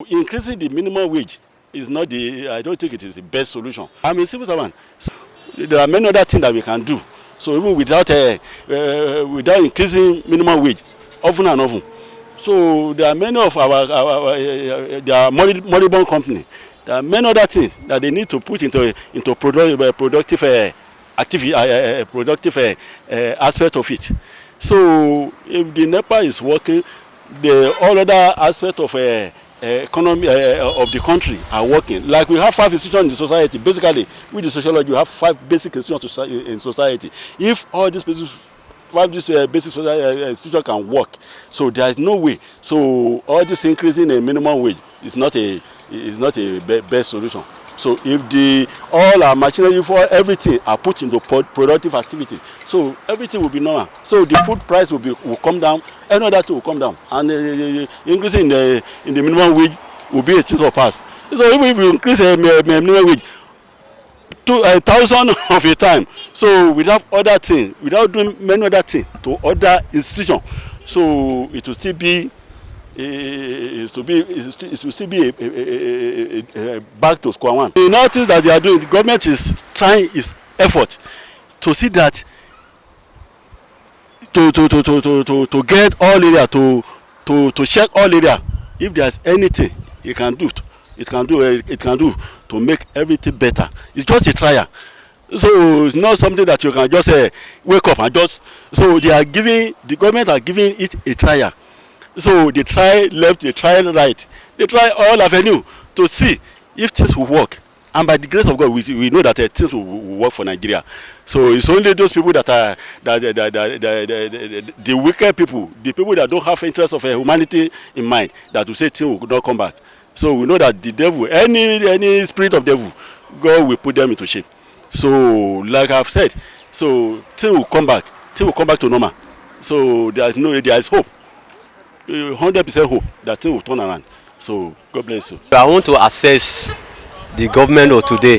Increasing the minimum wage is not the, I don't think it is the best solution. I'm a civil servant. So there are many other things that we can do. So even without increasing minimum wage, often and often. So there are many of there are moribund company. There are many other things that they need to put into productive activity, aspect of it. So if the NEPA is working, the all other aspect of economy of the country are working. Like we have 5 institutions in the society. Basically, with the sociology, we have 5 basic institutions in society. If all these basic institutions can work, so there is no way. So all this increasing a minimum wage is not a best solution. So if all our machinery for everything are put into productive activity, so everything will be normal. So the food price will come down, any other thing will come down, and increasing in the minimum wage will be a thing of past. So even if you increase a minimum wage 2,000 of a time, so without other things, without doing many other things to other institutions, so it will still be back to square one. The notice that they are doing, the government is trying its effort to see that to get all area, to check all area. If there's anything it can do to make everything better. It's just a trial. So it's not something that you can just wake up and just. So the government are giving it a trial. So they try left, they try right, they try all avenue to see if things will work. And by the grace of God, we know that things will work for Nigeria. So it's only those people that are the wicked people, the people that don't have interest of humanity in mind, that will say things will not come back. So we know that the devil, any spirit of devil, God will put them into shape. So like I've said, so things will come back to normal. So there is hope. 100% hope that things will turn around. So God bless you. I want to assess the government of today.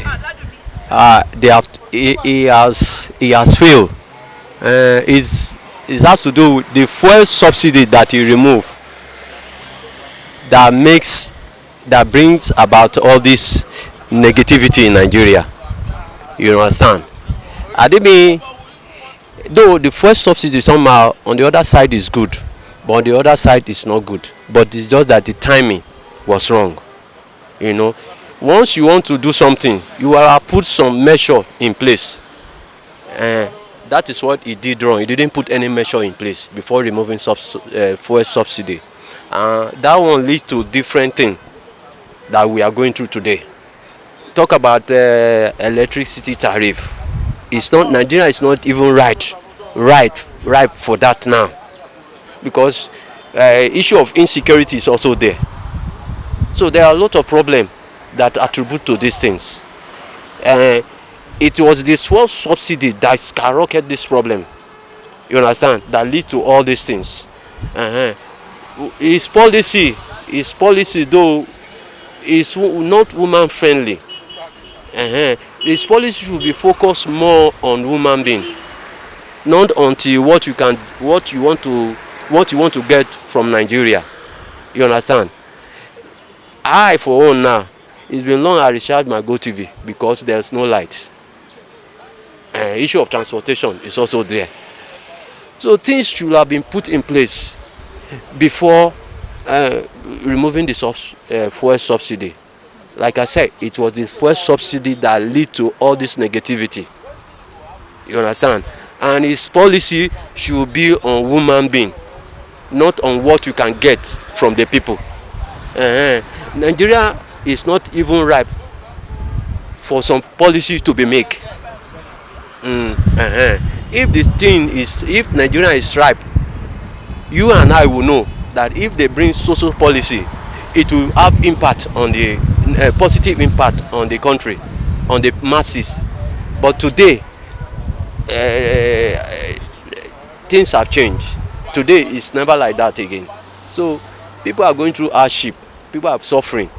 He has failed. It has to do with the fuel subsidy that he removed, that brings about all this negativity in Nigeria. You understand? Though the fuel subsidy somehow on the other side is good, but on the other side it's not good. But it's just that the timing was wrong. You know, once you want to do something, you will have put some measure in place. That is what he did wrong. He didn't put any measure in place before removing fuel subsidy. That one leads to different things that we are going through today. Talk about electricity tariff. Nigeria is not even ripe for that now, because issue of insecurity is also there. So there are a lot of problems that attribute to these things. It was this fuel subsidy that skyrocketed this problem. You understand? That lead to all these things. His policy though is not woman friendly. His policy should be focused more on woman being, not until what you want to get from Nigeria. You understand? I for one now, it's been long I recharge my GoTV because there's no light. Issue of transportation is also there. So things should have been put in place before removing the fuel subsidy. Like I said, it was the fuel subsidy that led to all this negativity. You understand? And his policy should be on woman being, not on what you can get from the people. Nigeria is not even ripe for some policy to be made. If Nigeria is ripe, you and I will know that if they bring social policy, it will have impact on the positive impact on the country, on the masses. But today, things have changed. Today it's never like that again. So people are going through hardship. People are suffering.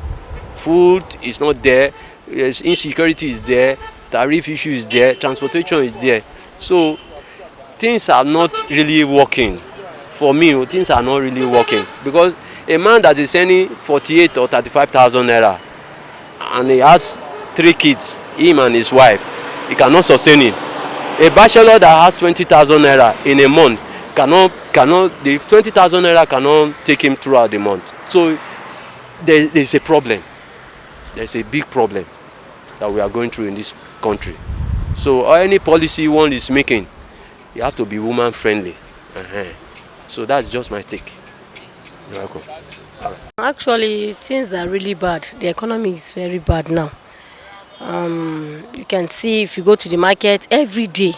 Food is not there. Insecurity is there. Tariff issue is there. Transportation is there. So things are not really working. For me, things are not really working, because A man that is earning 48 or 35,000 naira and he has 3 kids, him and his wife, he cannot sustain it. A bachelor that has 20,000 naira in a month cannot the 20,000 naira cannot take him throughout the month. So there's a problem. There's a big problem that we are going through in this country. So any policy one is making, you have to be woman friendly. So that's just my take. You're welcome. Actually, things are really bad. The economy is very bad now. You can see if you go to the market every day.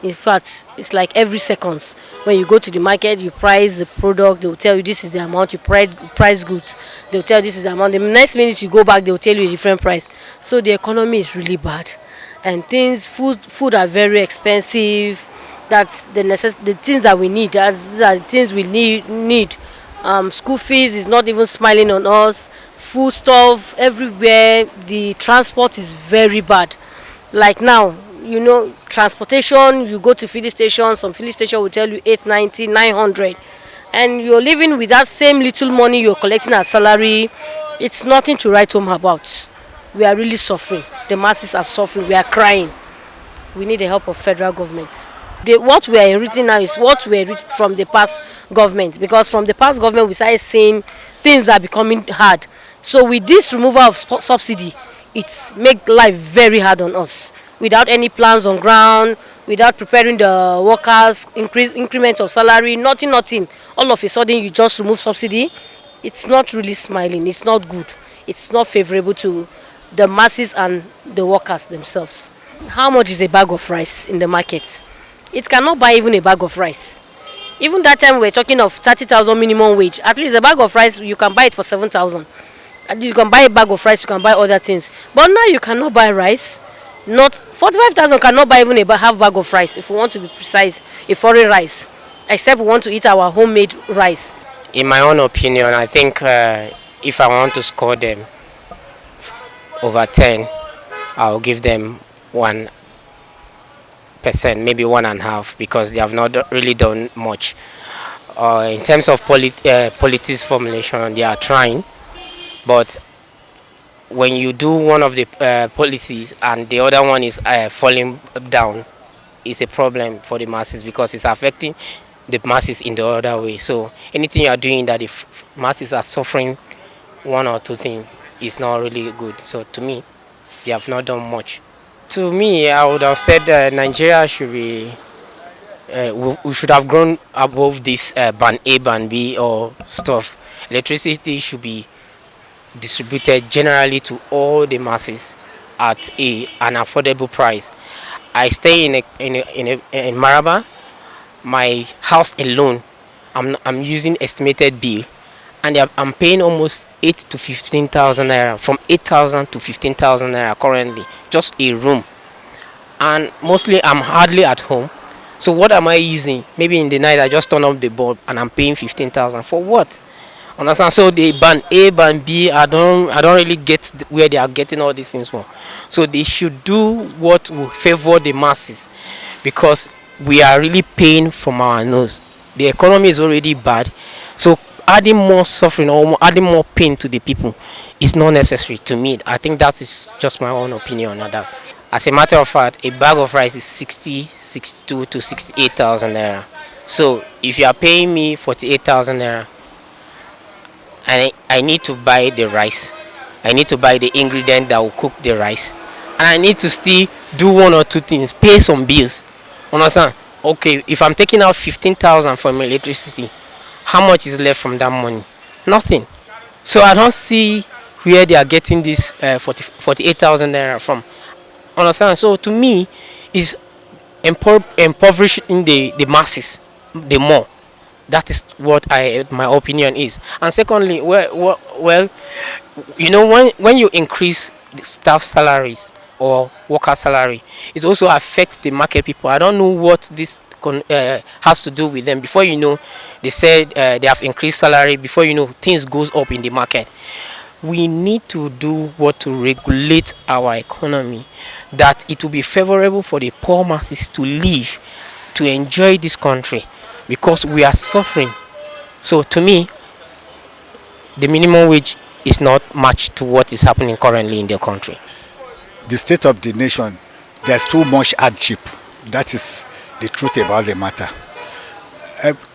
In fact, it's like every seconds. When you go to the market, you price the product, they will tell you this is the amount. You price goods, they will tell you this is the amount. The next minute you go back, they will tell you a different price. So the economy is really bad, and food are very expensive. That's the things that we need. These are the things we need. School fees is not even smiling on us. Food stuff everywhere. The transport is very bad. Like now, transportation, you go to filling station, some filling station will tell you 890, 900, and you're living with that same little money you're collecting as salary. It's nothing to write home about. We are really suffering. The masses are suffering. We are crying. We need the help of federal government. What we are inheriting now is what we inherited from the past government, because from the past government we started seeing things are becoming hard. So with this removal of subsidy, it make life very hard on us. Without any plans on ground, without preparing the workers, increment of salary, nothing. All of a sudden you just remove subsidy. It's not really smiling. It's not good. It's not favorable to the masses and the workers themselves. How much is a bag of rice in the market? It cannot buy even a bag of rice. Even that time we were talking of 30,000 minimum wage. At least a bag of rice, you can buy it for 7,000. And you can buy a bag of rice, you can buy other things. But now you cannot buy rice. Not 45,000 cannot buy even a half bag of rice, if we want to be precise, a foreign rice. Except we want to eat our homemade rice. In my own opinion, I think if I want to score them over 10, I'll give them 1%, maybe 1.5%, because they have not really done much. In terms of politics formulation, they are trying, but when you do one of the policies and the other one is falling down, it's a problem for the masses, because it's affecting the masses in the other way. So anything you are doing that the masses are suffering one or two things is not really good. So to me, they have not done much. To me, I would have said Nigeria should be, we should have grown above this ban A, ban B or stuff. Electricity should be distributed generally to all the masses at an affordable price. I stay in Maraba. My house alone, I'm using estimated bill, and I'm paying almost 8,000 to 15,000 naira, from 8,000 to 15,000 naira currently, just a room. And mostly I'm hardly at home. So what am I using? Maybe in the night I just turn off the bulb and I'm paying 15,000 for what? Understand? So they ban A, ban B. I don't really get where they are getting all these things from. So they should do what will favor the masses, because we are really paying from our nose. The economy is already bad, so adding more suffering or adding more pain to the people is not necessary to me. I think that is just my own opinion on that. As a matter of fact, a bag of rice is 62 to 68,000 naira. So if you are paying me 48,000 naira, and I need to buy the rice, I need to buy the ingredient that will cook the rice, and I need to still do one or two things, pay some bills. Understand? Okay, if I'm taking out 15,000 from electricity, how much is left from that money? Nothing. So I don't see where they are getting this 48,000 naira from. Understand? So to me, it's impoverishing the masses the more. That is what my opinion is. And secondly, well, when you increase the staff salaries or worker salary, it also affects the market people. I don't know what this has to do with them. Before you know, they said they have increased salary. Before you know, things goes up in the market. We need to do what to regulate our economy, that it will be favorable for the poor masses to live, to enjoy this country, because we are suffering. So to me, the minimum wage is not matched to what is happening currently in the country. The state of the nation, there's too much hardship. That is the truth about the matter.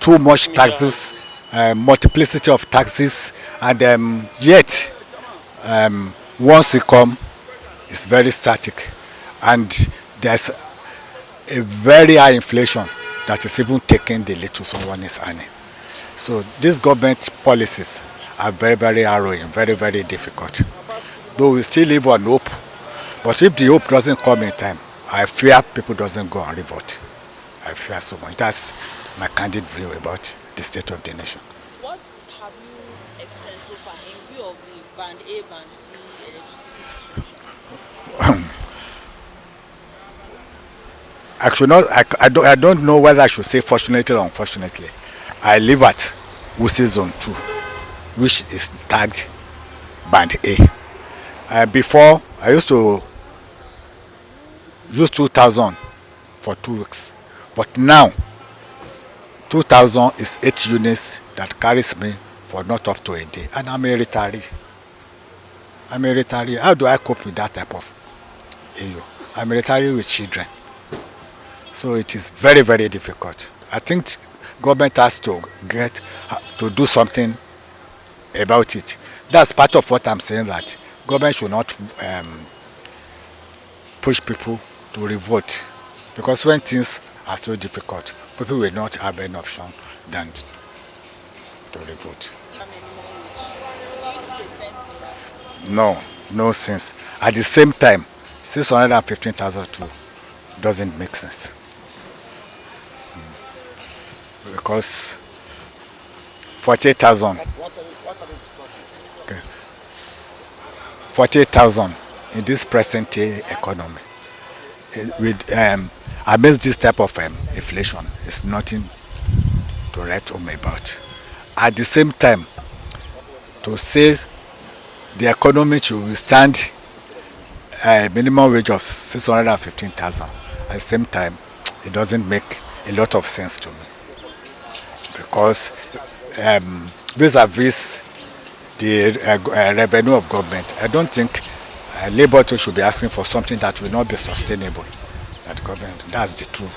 Too much taxes, multiplicity of taxes, and yet once it come, it's very static, and there's a very high inflation that is even taking the little someone is earning. So these government policies are very, very harrowing, very, very difficult. Though we still live on hope, but if the hope doesn't come in time, I fear people doesn't go and revolt. I fear so much. That's my candid view about the state of the nation. What have you experienced so far in view of the Band A, Band C electricity distribution? I don't know whether I should say fortunately or unfortunately. I live at Wuse Zone 2, which is tagged Band A. Before, I used to use 2,000 for 2 weeks. But now, 2,000 is 8 units that carries me for not up to a day. And I'm a retiree. How do I cope with that type of issue? I'm a retiree with children. So it is very, very difficult. I think government has to do something about it. That's part of what I'm saying, that government should not push people to revolt, because when things are so difficult, people will not have any option than to revolt. Do you see a sense in that? No sense. At the same time, 615,000 too doesn't make sense. Because 48,000. Okay. 48,000 in this present day economy, with amidst this type of inflation, is nothing to write home about. At the same time, to say the economy should withstand a minimum wage of 615,000, at the same time, it doesn't make a lot of sense to me. Because vis-a-vis the revenue of government, I don't think Labour should be asking for something that will not be sustainable at the government. That's the truth.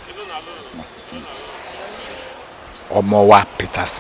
Omowa Peterson.